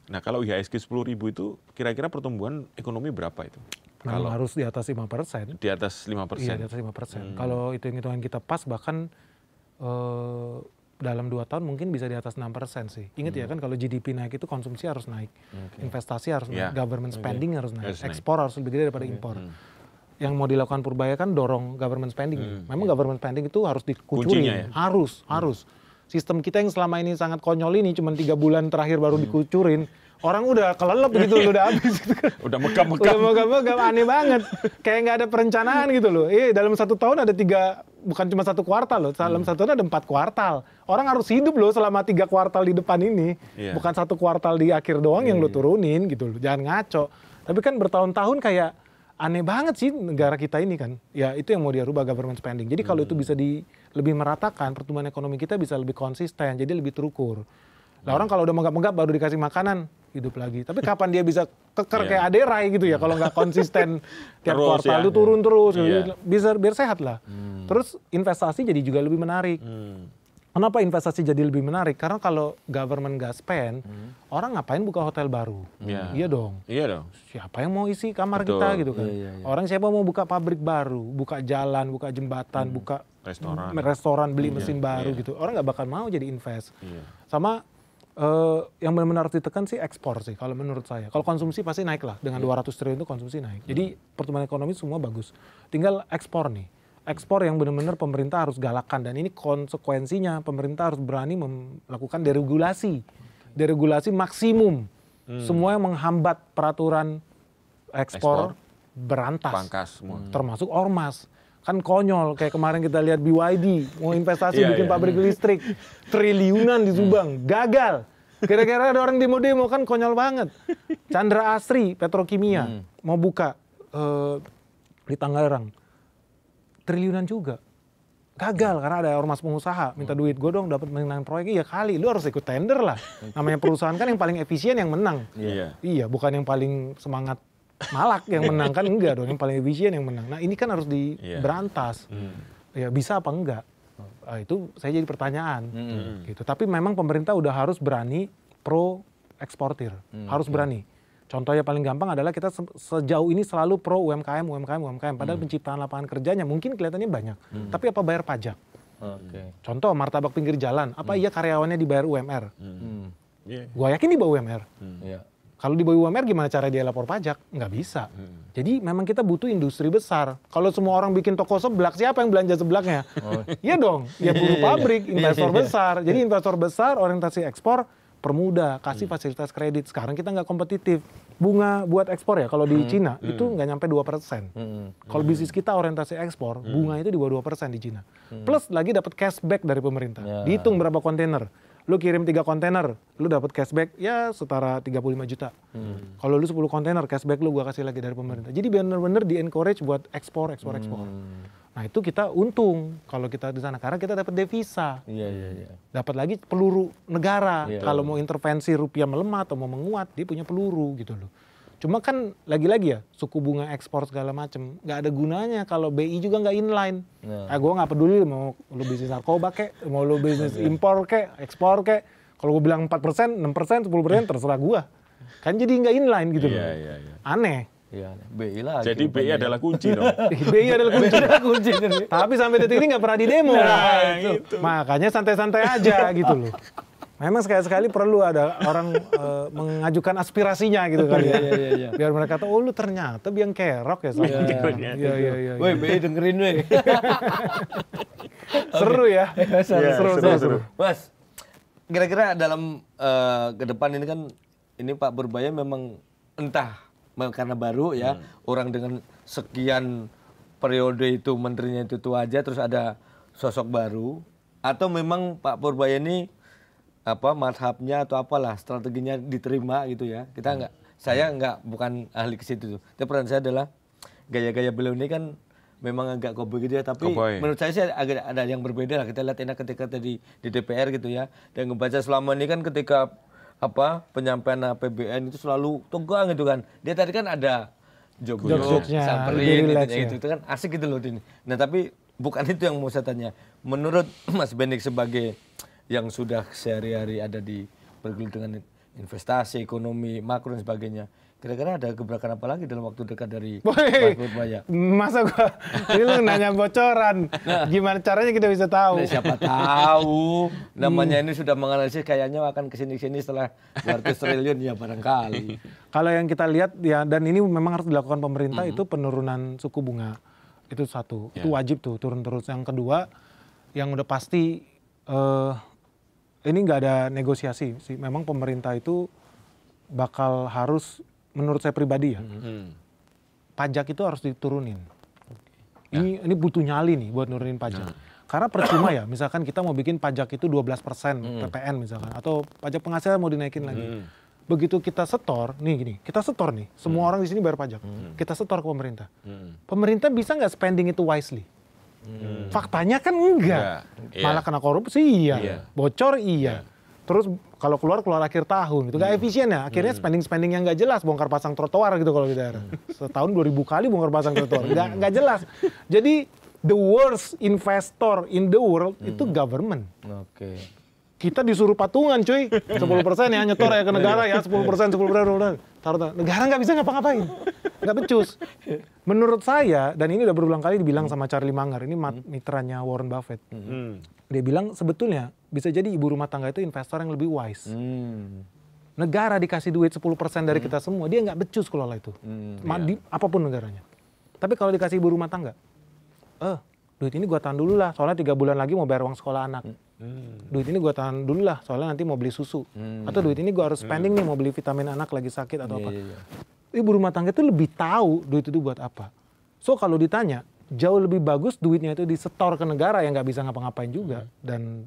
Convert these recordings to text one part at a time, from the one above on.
Nah kalau IHSG 10.000 itu kira-kira pertumbuhan ekonomi berapa itu? Memang Kalau harus di atas 5%. di atas 5%. Iya, di atas 5%. Kalau hitung-hitungan kita pas, bahkan dalam 2 tahun mungkin bisa di atas 6% sih. Ingat ya kan, kalau GDP naik itu konsumsi harus naik, investasi harus naik, government spending harus naik, ekspor harus lebih gede daripada impor. Yang mau dilakukan Purbaya kan dorong government spending. Memang government spending itu harus dikucurin, harus. Sistem kita yang selama ini sangat konyol ini, cuma 3 bulan terakhir baru dikucurin. Orang udah kelelep gitu, udah habis gitu kan. Udah megap-megap. Aneh banget. Kayak nggak ada perencanaan gitu loh. Dalam 1 tahun ada 3, bukan cuma 1 kuartal loh. Dalam 1 tahun ada 4 kuartal. Orang harus hidup loh selama 3 kuartal di depan ini. Bukan 1 kuartal di akhir doang yang lo turunin gitu loh. Jangan ngaco. Tapi kan bertahun-tahun kayak aneh banget sih negara kita ini kan. Ya itu yang mau dia rubah, government spending. Jadi kalau itu bisa lebih meratakan, pertumbuhan ekonomi kita bisa lebih konsisten, jadi lebih terukur. Nah orang kalau udah megap-megap baru dikasih makanan, hidup lagi. Tapi kapan dia bisa keker kayak Aderai gitu ya, kalau nggak konsisten tiap kuartal itu turun terus, bisa biar sehat lah. Terus investasi jadi juga lebih menarik. Kenapa investasi jadi lebih menarik? Karena kalau government nggak spend, orang ngapain buka hotel baru? Iya dong. Siapa yang mau isi kamar kita gitu kan? Orang siapa mau buka pabrik baru, buka jalan, buka jembatan, buka restoran, beli mesin baru gitu. Orang nggak bakal mau jadi invest. Sama yang benar-benar harus ditekan sih ekspor sih kalau menurut saya. Kalau konsumsi pasti naik lah, dengan 200 triliun itu konsumsi naik. Jadi pertumbuhan ekonomi semua bagus. Tinggal ekspor nih. Ekspor yang benar-benar pemerintah harus galakan, dan ini konsekuensinya pemerintah harus berani melakukan deregulasi. Deregulasi maksimum. Semua yang menghambat peraturan ekspor berantas. Pangkas semua. Termasuk ormas. Kan konyol, kayak kemarin kita lihat BYD mau investasi bikin pabrik listrik triliunan di Subang, gagal. Kira-kira ada orang demo-demo, kan konyol banget. Chandra Asri Petrokimia mau buka di Tangerang, triliunan juga. Gagal karena ada ormas pengusaha minta duit, gue dong dapat menang proyeknya. Ya kali, lu harus ikut tender lah. Namanya perusahaan kan yang paling efisien yang menang. Iya, bukan yang paling semangat malak yang menang, kan enggak dong, yang paling efisien yang menang. Nah ini kan harus diberantas. Ya bisa apa enggak? Itu saya jadi pertanyaan. Gitu. Tapi memang pemerintah udah harus berani pro eksportir, harus berani. Contohnya paling gampang adalah kita sejauh ini selalu pro UMKM. Padahal penciptaan lapangan kerjanya mungkin kelihatannya banyak. Tapi apa bayar pajak? Contoh martabak pinggir jalan, apa iya karyawannya dibayar UMR? Gua yakin dibawa UMR. Kalau di bawah UMR gimana cara dia lapor pajak? Nggak bisa. Jadi memang kita butuh industri besar. Kalau semua orang bikin toko seblak, siapa yang belanja seblaknya? Iya dong, ya buruh pabrik, investor besar. Jadi investor besar, orientasi ekspor, permudah, kasih fasilitas kredit. Sekarang kita nggak kompetitif. Bunga buat ekspor ya, kalau di Cina itu nggak nyampe 2%. Kalau bisnis kita orientasi ekspor, bunga itu di bawah 2% di Cina. Plus lagi dapat cashback dari pemerintah. Dihitung berapa kontainer. Lu kirim 3 kontainer, lu dapat cashback ya setara 35 juta. Kalau lu 10 kontainer, cashback lu gua kasih lagi dari pemerintah. Jadi benar-benar di-encourage buat ekspor. Nah itu kita untung kalau kita di sana, karena kita dapat devisa. Dapat lagi peluru negara. Kalau mau intervensi rupiah melemah atau mau menguat, dia punya peluru gitu loh. Cuma kan lagi-lagi ya, suku bunga ekspor segala macem nggak ada gunanya kalau BI juga nggak inline. Gue nggak peduli mau lu bisnis narkoba kek, mau lu bisnis impor kek, ekspor kek. Kalau gue bilang 4%, 6%, 10% terserah gue. Kan jadi nggak inline gitu loh. Aneh. BI lah. Jadi BI adalah kunci dong. BI adalah kunci. Tapi sampai detik ini nggak pernah didemo. Gitu. Makanya santai-santai aja gitu loh. Memang sekali-sekali perlu ada orang mengajukan aspirasinya gitu kali ya. Biar mereka tahu, oh lu ternyata biang kerok ya. Iya. Woi, BI dengerin weh. Seru ya. Seru. Mas, kira-kira dalam ke depan ini kan, ini Pak Purbaya memang entah karena baru ya, orang dengan sekian periode itu menterinya itu aja, terus ada sosok baru, atau memang Pak Purbaya ini madhabnya atau apalah strateginya diterima gitu ya. Saya bukan ahli ke situ. Tapi peran saya adalah gaya-gaya beliau ini kan memang agak cowboy gitu ya, tapi menurut saya sih agak ada yang berbeda lah. Kita lihat enak ketika tadi di DPR gitu ya, dan ngebaca selama ini kan ketika penyampaian APBN itu selalu tegang gitu kan. Dia tadi kan ada jok-jok, samperin gitu, itu kan asik gitu loh ini. Nah tapi bukan itu yang mau saya tanya. Menurut Mas Benik sebagai yang sudah sehari-hari ada di bergelut dengan investasi, ekonomi, makro dan sebagainya. Kira-kira ada gebrakan apa lagi dalam waktu dekat dari Woi, Pak Purbaya? masa gua ini lu nanya bocoran, gimana caranya kita bisa tahu? Nah, siapa tahu namanya ini sudah menganalisis kayaknya akan kesini-sini setelah 200 triliun ya barangkali. Kalau yang kita lihat ya, dan ini memang harus dilakukan pemerintah, itu penurunan suku bunga. Itu satu, itu wajib tuh turun terus. Yang kedua, yang udah pasti ini nggak ada negosiasi sih. Memang pemerintah itu bakal harus, menurut saya pribadi ya, pajak itu harus diturunin. Ini butuh nyali nih buat nurunin pajak. Karena percuma ya, misalkan kita mau bikin pajak itu 12% PPN misalkan, atau pajak penghasilan mau dinaikin lagi. Begitu kita setor, nih gini, kita setor nih, semua orang di sini bayar pajak. Kita setor ke pemerintah. Pemerintah bisa nggak spending itu wisely? Faktanya kan enggak. Malah kena korupsi iya, bocor iya. Terus kalau keluar akhir tahun gitu, nggak efisien ya. Akhirnya spending yang nggak jelas, bongkar pasang trotoar gitu kalau di daerah. Setahun 2000 kali bongkar pasang trotoar, nggak jelas. Jadi the worst investor in the world itu government. Oke. Kita disuruh patungan cuy, 10% ya nyetor ya ke negara ya, 10%. Taruh. Negara nggak bisa ngapa-ngapain, nggak becus. Menurut saya, dan ini udah berulang kali dibilang sama Charlie Munger, ini mitranya Warren Buffett. Dia bilang sebetulnya bisa jadi ibu rumah tangga itu investor yang lebih wise. Negara dikasih duit 10% dari kita semua, dia nggak becus kelola itu. Apapun negaranya. Tapi kalau dikasih ibu rumah tangga, duit ini gua tahan dulu lah, soalnya 3 bulan lagi mau bayar uang sekolah anak. Duit ini gua tahan dulu lah, soalnya nanti mau beli susu. Atau duit ini gua harus spending nih, mau beli vitamin anak lagi sakit atau apa. Ibu rumah tangga itu lebih tahu duit itu buat apa. So kalau ditanya, jauh lebih bagus duitnya itu disetor ke negara yang nggak bisa ngapa-ngapain juga. Dan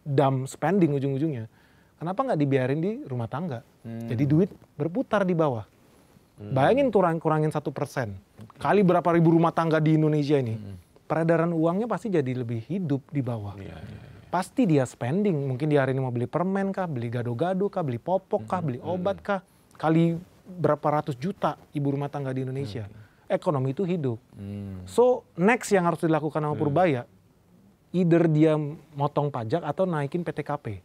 dump spending ujung-ujungnya. Kenapa nggak dibiarin di rumah tangga? Jadi duit berputar di bawah. Bayangin kurangin 1%. Kali berapa ribu rumah tangga di Indonesia ini. Peredaran uangnya pasti jadi lebih hidup di bawah. Pasti dia spending. Mungkin di hari ini mau beli permen kah, beli gado-gado kah, beli popok kah, beli obat kah. Kali berapa ratus juta ibu rumah tangga di Indonesia. Ekonomi itu hidup. So next yang harus dilakukan sama Purbaya, either dia motong pajak atau naikin PTKP.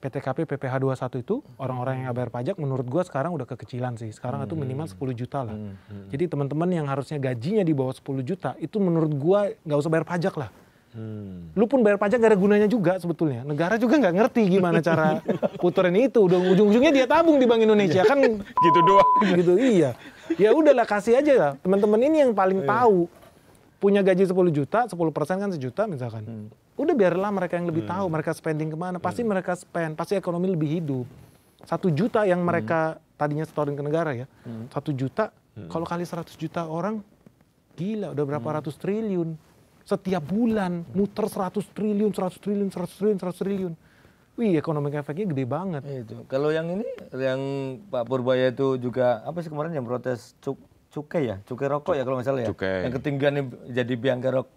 PTKP PPh 21 itu orang-orang yang nggak bayar pajak menurut gua sekarang udah kekecilan sih. Sekarang itu minimal 10 juta lah. Jadi teman-teman yang harusnya gajinya di bawah 10 juta itu menurut gua nggak usah bayar pajak lah. Lu pun bayar pajak gak ada gunanya juga sebetulnya. Negara juga nggak ngerti gimana cara puterin itu. Udah ujung-ujungnya dia tabung di Bank Indonesia kan Gitu doang. gitu iya. Ya udahlah kasih aja lah. Teman-teman ini yang paling tahu. Punya gaji 10 juta, 10% kan sejuta misalkan. Udah biarlah mereka yang lebih tahu mereka spending kemana. Pasti mereka spend, pasti ekonomi lebih hidup. 1 juta yang mereka tadinya setorin ke negara ya. 1 juta, kalau kali 100 juta orang, gila udah berapa ratus triliun. Setiap bulan muter 100 triliun. Wih, ekonomi efeknya gede banget. Itu. Kalau yang ini, yang Pak Purbaya itu juga, apa sih kemarin yang protes cukai ya? Cukai rokok ya kalau nggak salah ya? Cukai. Yang ketinggian jadi biang kerok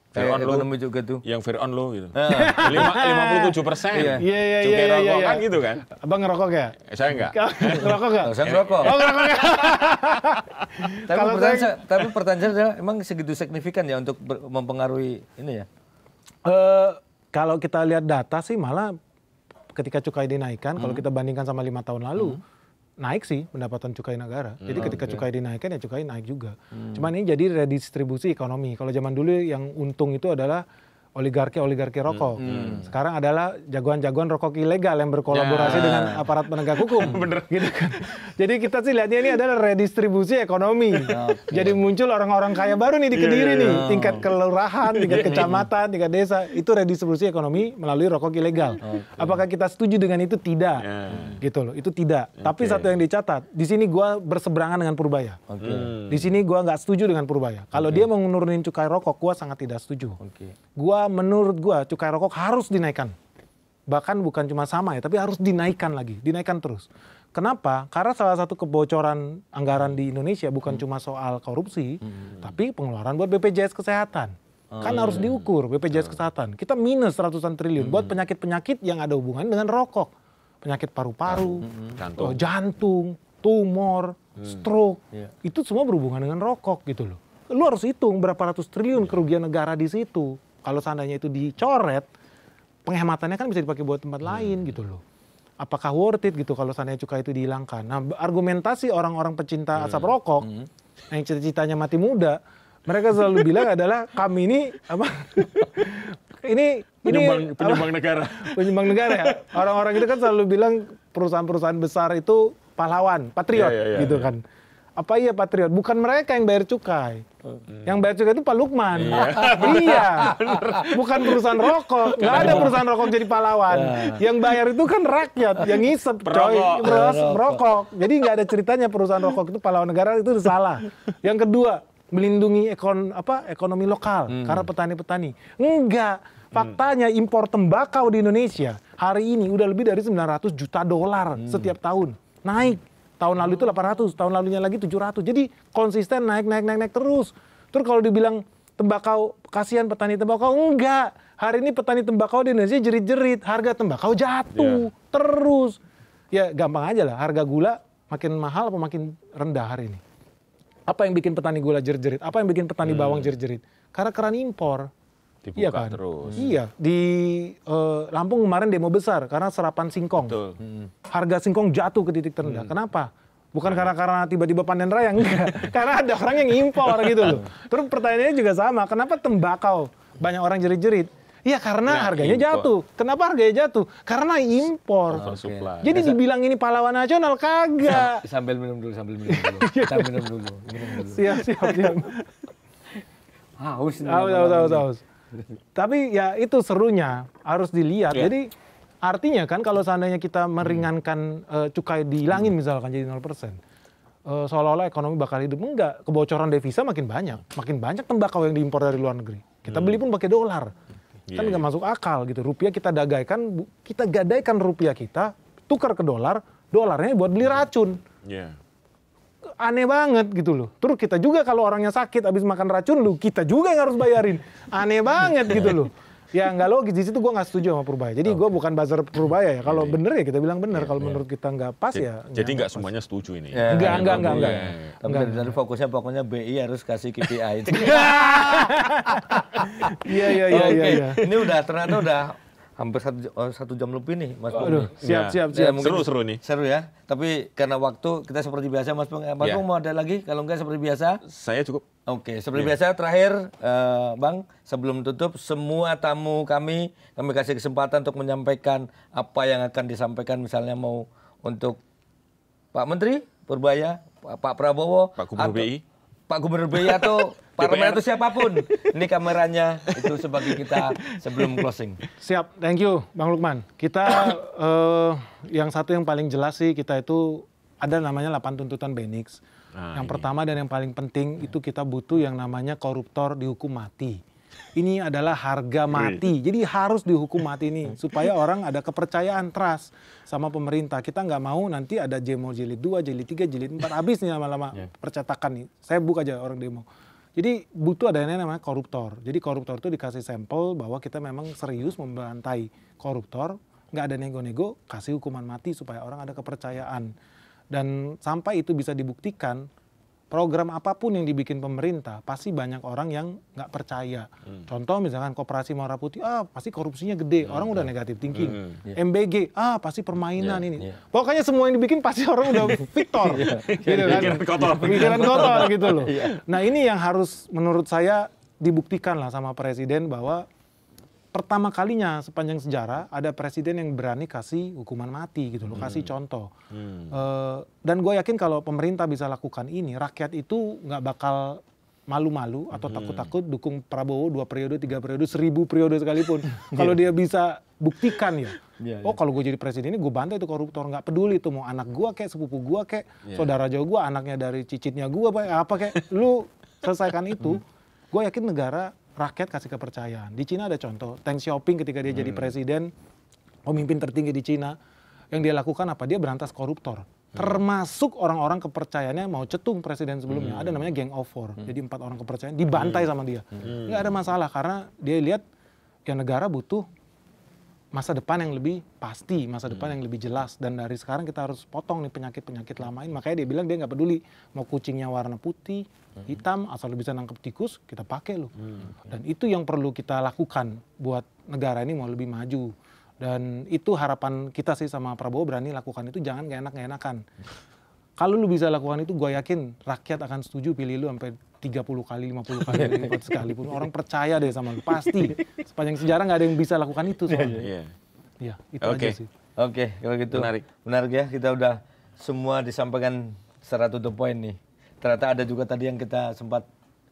ekonomi juga tuh. Yang fair on lo gitu. 57%. Iya. Cukai rokok kan gitu kan. Abang ngerokok ya? Saya enggak. Ngerokok nggak? Saya ngerokok. Oh ngerokok ya? Tapi pertanyaan saya adalah, emang segitu signifikan ya untuk mempengaruhi ini ya? Kalau kita lihat data sih malah ketika cukai dinaikkan, kalau kita bandingkan sama 5 tahun lalu, naik sih pendapatan cukai negara. Jadi ketika cukai dinaikkan ya cukai naik juga. Cuman ini jadi redistribusi ekonomi. Kalau zaman dulu yang untung itu adalah oligarki rokok. Sekarang adalah jagoan-jagoan rokok ilegal yang berkolaborasi dengan aparat penegak hukum. Bener. Gitu kan. Jadi kita sih lihatnya ini adalah redistribusi ekonomi. Jadi muncul orang-orang kaya baru nih di Kediri nih. Tingkat kelurahan, tingkat kecamatan, tingkat desa. Itu redistribusi ekonomi melalui rokok ilegal. Apakah kita setuju dengan itu? Tidak. Gitu loh. Itu tidak. Tapi satu yang dicatat, di sini gua berseberangan dengan Purbaya. Di sini gua nggak setuju dengan Purbaya. Kalau dia mau nurunin cukai rokok, gua sangat tidak setuju. Menurut gua cukai rokok harus dinaikkan. Bahkan bukan cuma sama ya, tapi harus dinaikkan lagi, dinaikkan terus. Kenapa? Karena salah satu kebocoran anggaran di Indonesia bukan cuma soal korupsi, tapi pengeluaran buat BPJS Kesehatan. Kan harus diukur BPJS Kesehatan. Kita minus ratusan triliun buat penyakit-penyakit yang ada hubungan dengan rokok. Penyakit paru-paru, jantung, tumor, stroke. Itu semua berhubungan dengan rokok gitu loh. Lu harus hitung berapa ratus triliun kerugian negara di situ. Kalau seandainya itu dicoret, penghematannya kan bisa dipakai buat tempat lain gitu loh. apakah worth it gitu kalau seandainya cukai itu dihilangkan. Nah, argumentasi orang-orang pecinta asap rokok yang cita-citanya mati muda, mereka selalu bilang adalah kami ini apa? ini penyumbang negara. Penyumbang negara ya. Orang-orang itu kan selalu bilang perusahaan-perusahaan besar itu pahlawan, patriot gitu kan. Apa iya patriot? Bukan mereka yang bayar cukai. Yang bayar cukai itu Pak Lukman. Iya. Bukan perusahaan rokok. Nggak ada perusahaan rokok jadi pahlawan. Yang bayar itu kan rakyat, yang ngisep, coy, merokok. Jadi nggak ada ceritanya perusahaan rokok itu pahlawan negara, itu salah. Yang kedua, melindungi ekonomi lokal karena petani-petani. Enggak. Faktanya impor tembakau di Indonesia hari ini udah lebih dari 900 juta dolar setiap tahun. Naik. Tahun lalu itu 800, tahun lalunya lagi 700. Jadi konsisten naik terus. Terus kalau dibilang tembakau, kasihan petani tembakau, enggak. Hari ini petani tembakau di Indonesia jerit-jerit, harga tembakau jatuh terus. Ya gampang aja lah, harga gula makin mahal apa makin rendah hari ini. Apa yang bikin petani gula jerit-jerit? Apa yang bikin petani bawang jerit-jerit? Karena keran impor. Dibuka iya kan? terus. Iya, di Lampung kemarin demo besar karena serapan singkong. Betul. Harga singkong jatuh ke titik terendah. Kenapa? Bukan karena tiba-tiba panen raya, enggak. Karena ada orang yang impor gitu loh. Terus pertanyaannya juga sama, kenapa tembakau banyak orang jerit-jerit? Iya karena harganya jatuh. Kenapa harganya jatuh? Karena impor. Jadi dibilang ini pahlawan nasional, kagak. Sambil minum dulu. Minum dulu. Siap. Haus. Tapi ya itu serunya, harus dilihat. Jadi artinya kan kalau seandainya kita meringankan cukai dihilangin misalkan jadi 0%, seolah-olah ekonomi bakal hidup. Enggak, kebocoran devisa makin banyak. Makin banyak tembakau yang diimpor dari luar negeri. Kita beli pun pakai dolar. Kan nggak masuk akal gitu. Rupiah kita gadaikan rupiah kita, tukar ke dolar, dolarnya buat beli racun. Aneh banget gitu loh. Terus kita juga kalau orangnya sakit habis makan racun kita juga yang harus bayarin. Aneh banget gitu loh. Ya nggak logis, di situ gue nggak setuju sama Purbaya. Jadi gue bukan buzzer Purbaya ya. Kalau bener ya kita bilang bener. Kalau menurut kita nggak pas ya. Jadi nggak semuanya setuju ini. Enggak. Tapi dari fokusnya pokoknya BI harus kasih KPI. Iya. Ini ternyata udah hampir satu jam lebih nih, Mas Bung. Siap. Seru nih. Seru ya. Tapi karena waktu kita seperti biasa, Mas Bung. Mas Bung mau ada lagi? Kalau enggak seperti biasa? Saya cukup. Oke, seperti biasa terakhir, Bang, sebelum tutup, semua tamu kami kasih kesempatan untuk menyampaikan apa yang akan disampaikan, misalnya mau untuk Pak Menteri Purbaya, Pak Prabowo, Pak Gubernur BI. Pak Gubernur BI atau Pak Romer atau siapapun. Ini kameranya itu sebagai kita sebelum closing. Siap, thank you Bang Lukman. Kita yang satu yang paling jelas sih, kita itu ada namanya 8 tuntutan Benix. Yang pertama dan yang paling penting itu kita butuh yang namanya koruptor dihukum mati. Ini adalah harga mati, jadi harus dihukum mati ini supaya orang ada kepercayaan, trust sama pemerintah. Kita nggak mau nanti ada demo jilid 2, jilid 3, jilid 4, habis nih lama-lama percetakan nih. Saya buka aja orang demo. Jadi butuh ada yang namanya koruptor. Jadi koruptor itu dikasih sampel bahwa kita memang serius membantai koruptor, nggak ada nego-nego, kasih hukuman mati supaya orang ada kepercayaan. Dan sampai itu bisa dibuktikan, program apapun yang dibikin pemerintah pasti banyak orang yang nggak percaya. Contoh misalkan Koperasi Muara Putih, pasti korupsinya gede, orang udah negatif thinking. MBG, pasti permainan ini. Pokoknya semua yang dibikin pasti orang udah victor. Gitu kan? Pikiran kotor gitu loh. Nah ini yang harus menurut saya dibuktikan lah sama presiden bahwa pertama kalinya sepanjang sejarah ada presiden yang berani kasih hukuman mati gitu loh, kasih contoh. Dan gue yakin kalau pemerintah bisa lakukan ini, rakyat itu nggak bakal malu-malu atau takut-takut dukung Prabowo 2 periode, 3 periode, 1000 periode sekalipun. Kalau dia bisa buktikan ya. Kalau gue jadi presiden ini gue bantai itu koruptor, nggak peduli itu mau anak gue kayak, sepupu gue kayak, saudara jauh gue, anaknya dari cicitnya gue, apa kayak, lu selesaikan itu. Gue yakin negara, rakyat kasih kepercayaan. Di Cina ada contoh, Deng Xiaoping ketika dia jadi presiden, pemimpin tertinggi di Cina, yang dia lakukan apa? Dia berantas koruptor. Termasuk orang-orang kepercayaannya mau cetung presiden sebelumnya. Ada namanya Gang of Four. Jadi 4 orang kepercayaan dibantai sama dia. Nggak ada masalah karena dia lihat ya negara butuh masa depan yang lebih pasti, masa depan yang lebih jelas. Dan dari sekarang kita harus potong nih penyakit-penyakit lama ini. Makanya dia bilang dia nggak peduli mau kucingnya warna putih, hitam, asal bisa nangkep tikus, kita pakai loh. Dan itu yang perlu kita lakukan buat negara ini mau lebih maju. Dan itu harapan kita sih sama Prabowo, berani lakukan itu, jangan gak enak-enakan. Kalau lu bisa lakukan itu, gue yakin rakyat akan setuju pilih lu sampai 30 kali, 50 kali lipat sekalipun. Orang percaya deh sama lu, pasti. Sepanjang sejarah nggak ada yang bisa lakukan itu soalnya. Iya, itu aja sih. Oke, kalau gitu menarik ya. Kita udah semua disampaikan secara to the point nih. Ternyata ada juga tadi yang kita sempat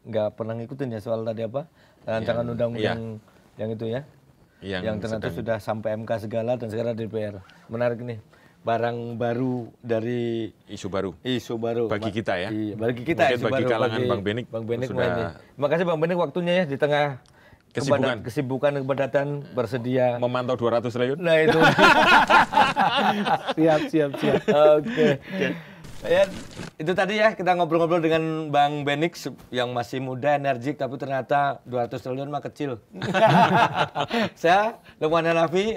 nggak pernah ngikutin ya, soal tadi apa rancangan undang-undang yang itu ya, yang ternyata sudah sampai MK segala dan sekarang DPR. Menarik nih, barang baru dari isu baru bagi kita ya. Iya, bagi kita. Mungkin bagi kalangan Bang Benik sudah. Terima kasih Bang Benik waktunya ya, di tengah kesibukan kepadatan bersedia memantau 200 triliun. Nah itu. siap. Oke. Ya, itu tadi ya, kita ngobrol-ngobrol dengan Bang Benik yang masih muda, energik, tapi ternyata 200 triliun mah kecil. Saya Lukman Hanafi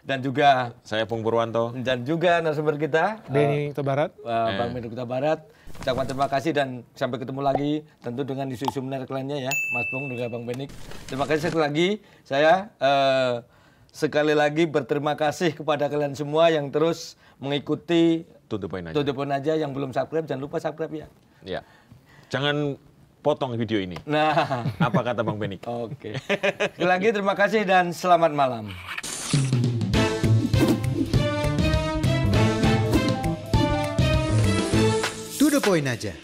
dan juga saya Pung Purwanto dan juga narasumber kita Denny Tabarat, Bang Benik Tabarat. Ucapkan terima kasih dan sampai ketemu lagi tentu dengan isu-isu menarik lainnya ya, Mas Pung dan juga Bang Benik. Terima kasih sekali lagi. Saya sekali lagi berterima kasih kepada kalian semua yang terus mengikuti To the point aja. Yang belum subscribe jangan lupa subscribe ya. Ya. Jangan potong video ini. Nah, apa kata Bang Benik? Oke. Sekali lagi terima kasih dan selamat malam. To the point aja.